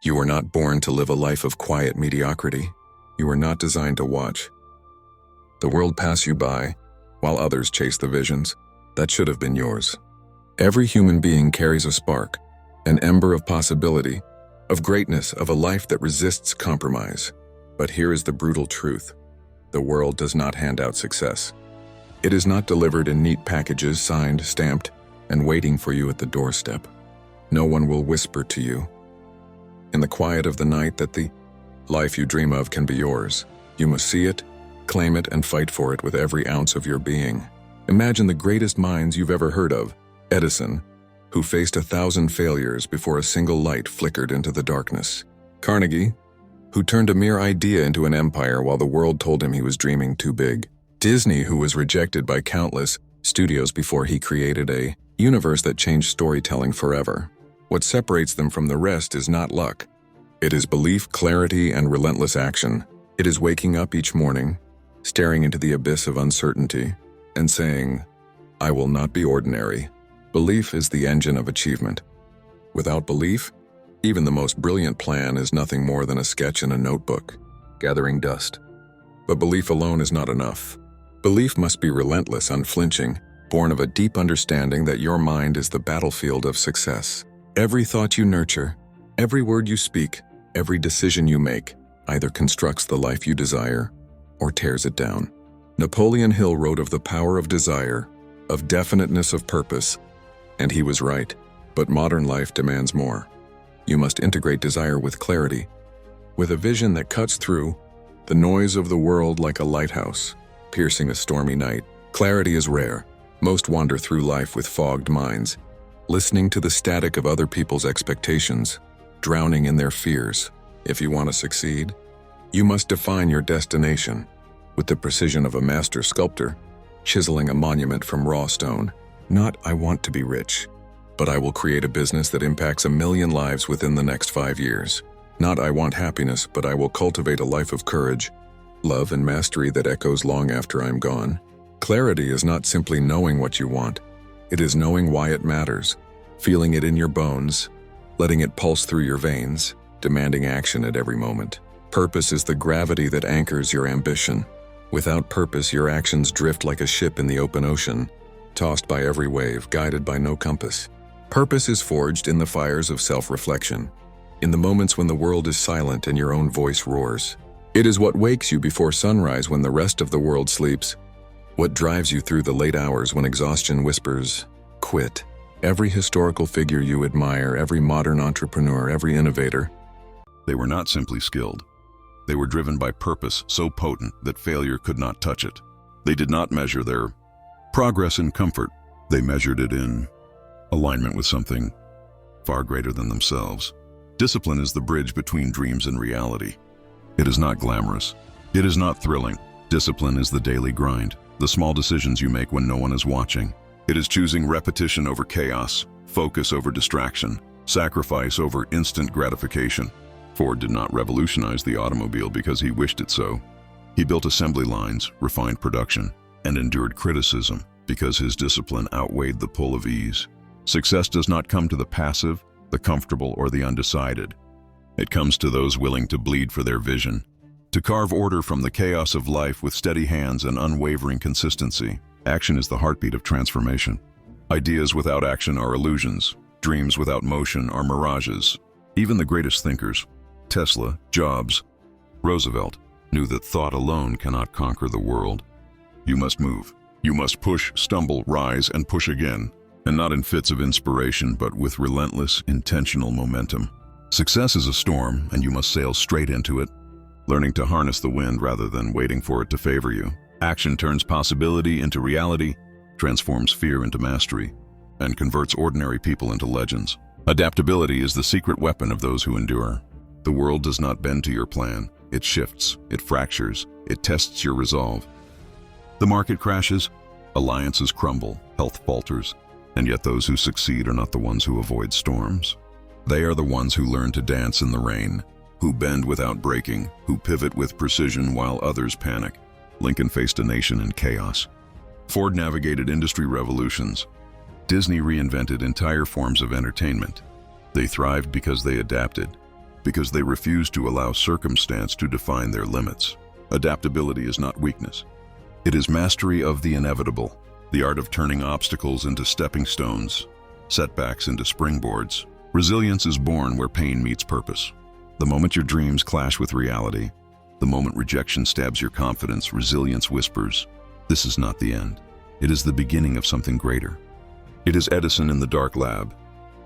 You were not born to live a life of quiet mediocrity. You were not designed to watch the world pass you by while others chase the visions that should have been yours. Every human being carries a spark, an ember of possibility, of greatness, of a life that resists compromise. But here is the brutal truth. The world does not hand out success. It is not delivered in neat packages, signed, stamped, and waiting for you at the doorstep. No one will whisper to you in the quiet of the night that the life you dream of can be yours. You must see it, claim it, and fight for it with every ounce of your being. Imagine the greatest minds you've ever heard of, Edison, who faced 1,000 failures before a single light flickered into the darkness. Carnegie, who turned a mere idea into an empire while the world told him he was dreaming too big. Disney, who was rejected by countless studios before he created a universe that changed storytelling forever. What separates them from the rest is not luck. It is belief, clarity, and relentless action. It is waking up each morning, staring into the abyss of uncertainty, and saying, "I will not be ordinary." Belief is the engine of achievement. Without belief, even the most brilliant plan is nothing more than a sketch in a notebook, gathering dust. But belief alone is not enough. Belief must be relentless, unflinching, born of a deep understanding that your mind is the battlefield of success. Every thought you nurture, every word you speak, every decision you make, either constructs the life you desire or tears it down. Napoleon Hill wrote of the power of desire, of definiteness of purpose, and he was right. But modern life demands more. You must integrate desire with clarity, with a vision that cuts through the noise of the world like a lighthouse, piercing a stormy night. Clarity is rare. Most wander through life with fogged minds, listening to the static of other people's expectations, drowning in their fears. If you want to succeed, you must define your destination with the precision of a master sculptor, chiseling a monument from raw stone. Not, "I want to be rich," but "I will create a business that impacts 1,000,000 lives within the next 5 years." Not, "I want happiness," but "I will cultivate a life of courage, love, and mastery that echoes long after I'm gone." Clarity is not simply knowing what you want. It is knowing why it matters, feeling it in your bones, letting it pulse through your veins, demanding action at every moment. Purpose is the gravity that anchors your ambition. Without purpose, your actions drift like a ship in the open ocean, tossed by every wave, guided by no compass. Purpose is forged in the fires of self-reflection, in the moments when the world is silent and your own voice roars. It is what wakes you before sunrise when the rest of the world sleeps, what drives you through the late hours when exhaustion whispers, "Quit." Every historical figure you admire, every modern entrepreneur, every innovator, They were not simply skilled. They were driven by purpose so potent that failure could not touch it. They did not measure their progress in comfort. They measured it in alignment with something far greater than themselves. Discipline is the bridge between dreams and reality. It is not glamorous. It is not thrilling. Discipline is the daily grind, the small decisions you make when no one is watching. It is choosing repetition over chaos, focus over distraction, sacrifice over instant gratification. Ford did not revolutionize the automobile because he wished it so. He built assembly lines, refined production, and endured criticism because his discipline outweighed the pull of ease. Success does not come to the passive, the comfortable, or the undecided. It comes to those willing to bleed for their vision, to carve order from the chaos of life with steady hands and unwavering consistency. Action is the heartbeat of transformation. Ideas without action are illusions. Dreams without motion are mirages. Even the greatest thinkers, Tesla, Jobs, Roosevelt, knew that thought alone cannot conquer the world. You must move. You must push, stumble, rise, and push again, and not in fits of inspiration, but with relentless, intentional momentum. Success is a storm, and you must sail straight into it, learning to harness the wind rather than waiting for it to favor you. Action turns possibility into reality, transforms fear into mastery, and converts ordinary people into legends. Adaptability is the secret weapon of those who endure. The world does not bend to your plan. It shifts, it fractures, it tests your resolve. The market crashes, alliances crumble, health falters, and yet those who succeed are not the ones who avoid storms. They are the ones who learn to dance in the rain, who bend without breaking, who pivot with precision while others panic. Lincoln faced a nation in chaos. Ford navigated industry revolutions. Disney reinvented entire forms of entertainment. They thrived because they adapted. because they refuse to allow circumstance to define their limits. Adaptability is not weakness. It is mastery of the inevitable, the art of turning obstacles into stepping stones, setbacks into springboards. Resilience is born where pain meets purpose. The moment your dreams clash with reality, the moment rejection stabs your confidence, resilience whispers, "This is not the end. It is the beginning of something greater." It is Edison in the dark lab,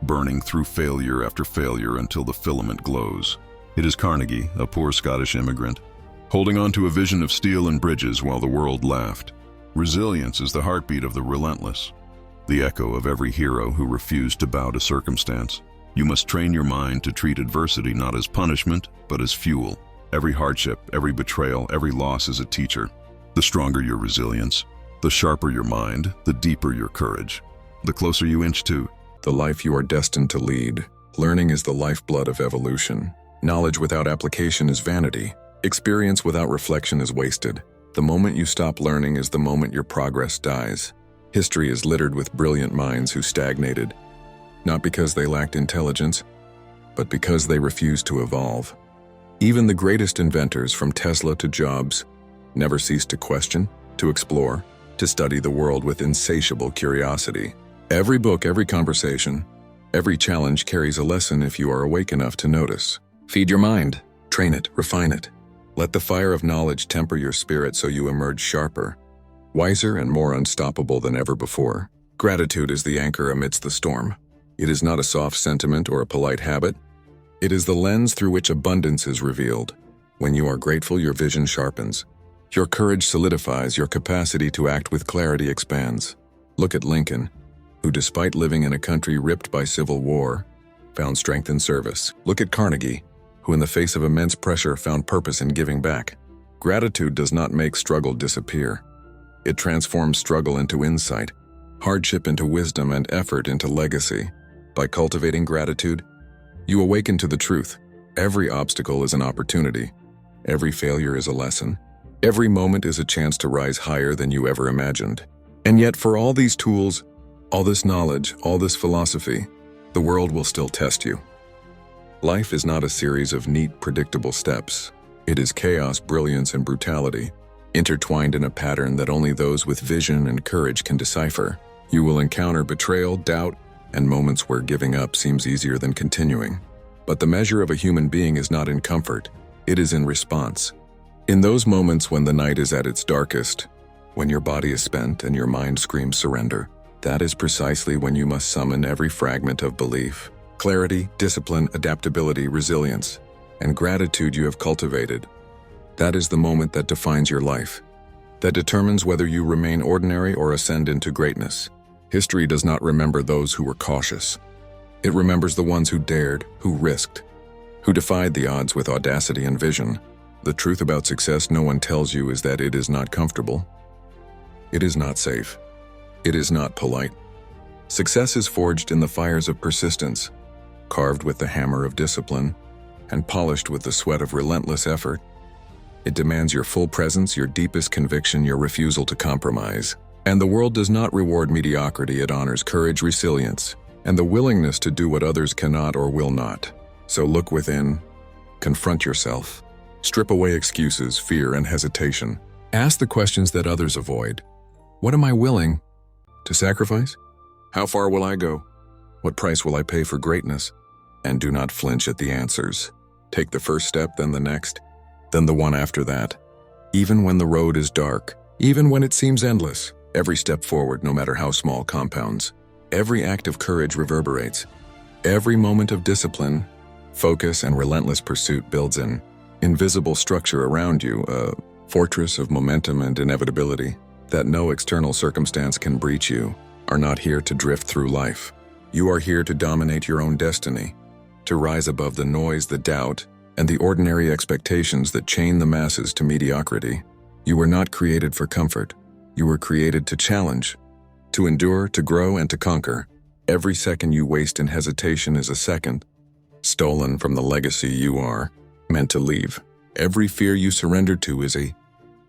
burning through failure after failure until the filament glows. It is Carnegie, a poor Scottish immigrant, holding on to a vision of steel and bridges while the world laughed. Resilience is the heartbeat of the relentless, the echo of every hero who refused to bow to circumstance. You must train your mind to treat adversity not as punishment, but as fuel. Every hardship, every betrayal, every loss is a teacher. The stronger your resilience, the sharper your mind, the deeper your courage, the closer you inch to The life you are destined to lead. Learning is the lifeblood of evolution. Knowledge without application is vanity. Experience without reflection is wasted. The moment you stop learning is the moment your progress dies. History is littered with brilliant minds who stagnated, not because they lacked intelligence, but because they refused to evolve. Even the greatest inventors, from Tesla to Jobs, never ceased to question, to explore, to study the world with insatiable curiosity. Every book, every conversation, every challenge carries a lesson if you are awake enough to notice. Feed your mind, train it, refine it. Let the fire of knowledge temper your spirit so you emerge sharper, wiser, and more unstoppable than ever before. Gratitude is the anchor amidst the storm. It is not a soft sentiment or a polite habit. It is the lens through which abundance is revealed. When you are grateful, your vision sharpens. Your courage solidifies, your capacity to act with clarity expands. Look at Lincoln, who, despite living in a country ripped by civil war, found strength in service. Look at Carnegie, who in the face of immense pressure found purpose in giving back. Gratitude does not make struggle disappear. It transforms struggle into insight, hardship into wisdom, and effort into legacy. By cultivating gratitude, you awaken to the truth. Every obstacle is an opportunity. Every failure is a lesson. Every moment is a chance to rise higher than you ever imagined. And yet, for all these tools, all this knowledge, all this philosophy, the world will still test you. Life is not a series of neat, predictable steps. It is chaos, brilliance, and brutality, intertwined in a pattern that only those with vision and courage can decipher. You will encounter betrayal, doubt, and moments where giving up seems easier than continuing. But the measure of a human being is not in comfort, it is in response. In those moments when the night is at its darkest, when your body is spent and your mind screams surrender, that is precisely when you must summon every fragment of belief, clarity, discipline, adaptability, resilience, and gratitude you have cultivated. That is the moment that defines your life, that determines whether you remain ordinary or ascend into greatness. History does not remember those who were cautious. It remembers the ones who dared, who risked, who defied the odds with audacity and vision. The truth about success no one tells you is that it is not comfortable. It is not safe. It is not polite. Success is forged in the fires of persistence, carved with the hammer of discipline, and polished with the sweat of relentless effort. It demands your full presence, your deepest conviction, your refusal to compromise. And the world does not reward mediocrity, it honors courage, resilience, and the willingness to do what others cannot or will not. So look within, confront yourself, strip away excuses, fear, and hesitation. Ask the questions that others avoid. What am I willing to sacrifice? How far will I go? What price will I pay for greatness? And do not flinch at the answers. Take the first step, then the next, then the one after that. Even when the road is dark, even when it seems endless, every step forward, no matter how small, compounds. Every act of courage reverberates. Every moment of discipline, focus, and relentless pursuit builds an invisible structure around you, a fortress of momentum and inevitability that no external circumstance can breach. You are not here to drift through life. You are here to dominate your own destiny, to rise above the noise, the doubt, and the ordinary expectations that chain the masses to mediocrity. You were not created for comfort. You were created to challenge, to endure, to grow, and to conquer. Every second you waste in hesitation is a second stolen from the legacy you are meant to leave. Every fear you surrender to is a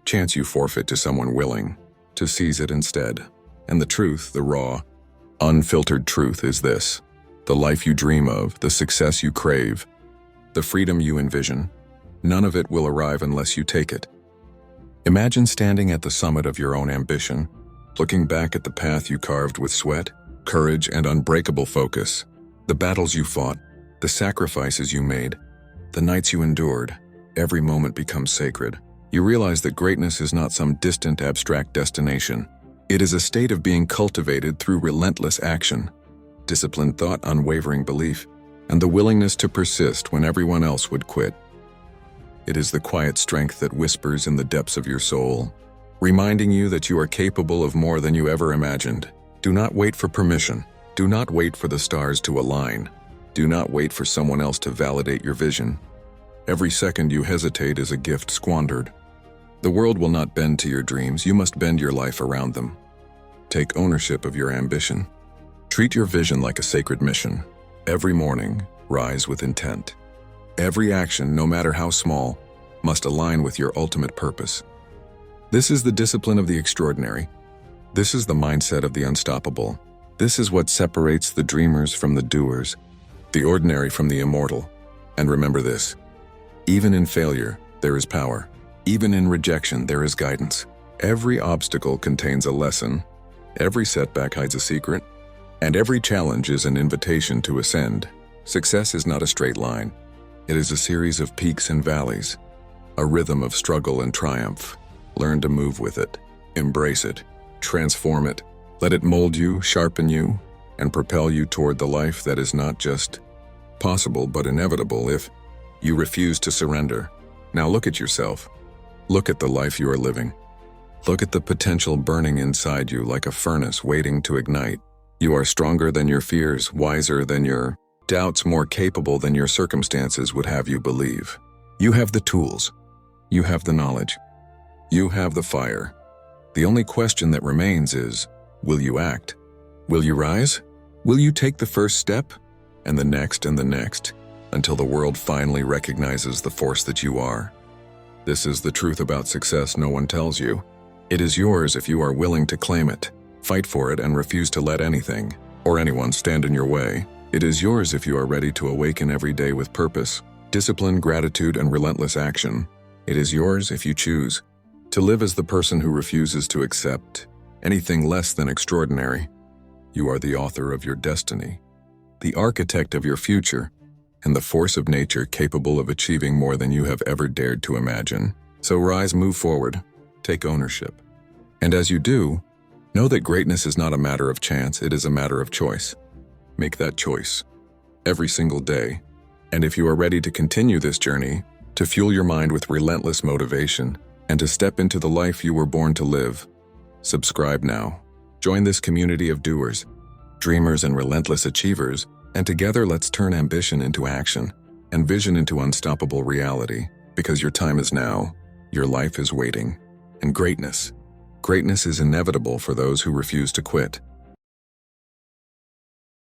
chance you forfeit to someone willing to seize it instead. And the truth, the raw, unfiltered truth is this: the life you dream of, the success you crave, the freedom you envision, none of it will arrive unless you take it. Imagine standing at the summit of your own ambition, looking back at the path you carved with sweat, courage, and unbreakable focus, the battles you fought, the sacrifices you made, the nights you endured. Every moment becomes sacred. You realize that greatness is not some distant, abstract destination. It is a state of being cultivated through relentless action, disciplined thought, unwavering belief, and the willingness to persist when everyone else would quit. It is the quiet strength that whispers in the depths of your soul, reminding you that you are capable of more than you ever imagined. Do not wait for permission. Do not wait for the stars to align. Do not wait for someone else to validate your vision. Every second you hesitate is a gift squandered. The world will not bend to your dreams. You must bend your life around them. Take ownership of your ambition. Treat your vision like a sacred mission. Every morning, rise with intent. Every action, no matter how small, must align with your ultimate purpose. This is the discipline of the extraordinary. This is the mindset of the unstoppable. This is what separates the dreamers from the doers, the ordinary from the immortal. And remember this: even in failure, there is power. Even in rejection, there is guidance. Every obstacle contains a lesson. Every setback hides a secret. And every challenge is an invitation to ascend. Success is not a straight line. It is a series of peaks and valleys, a rhythm of struggle and triumph. Learn to move with it, embrace it, transform it. Let it mold you, sharpen you, and propel you toward the life that is not just possible but inevitable if you refuse to surrender. Now look at yourself. Look at the life you are living. Look at the potential burning inside you like a furnace waiting to ignite. You are stronger than your fears, wiser than your doubts, more capable than your circumstances would have you believe. You have the tools. You have the knowledge. You have the fire. The only question that remains is, will you act? Will you rise? Will you take the first step, and the next, until the world finally recognizes the force that you are? This is the truth about success no one tells you. It is yours if you are willing to claim it, fight for it, and refuse to let anything or anyone stand in your way. It is yours if you are ready to awaken every day with purpose, discipline, gratitude, and relentless action. It is yours if you choose to live as the person who refuses to accept anything less than extraordinary. You are the author of your destiny, the architect of your future, and the force of nature capable of achieving more than you have ever dared to imagine. So rise, move forward, take ownership. And as you do, know that greatness is not a matter of chance, it is a matter of choice. Make that choice every single day. And if you are ready to continue this journey, to fuel your mind with relentless motivation, and to step into the life you were born to live, subscribe now. Join this community of doers, dreamers, and relentless achievers, and together let's turn ambition into action and vision into unstoppable reality, because your time is now, your life is waiting, and greatness is inevitable for those who refuse to quit.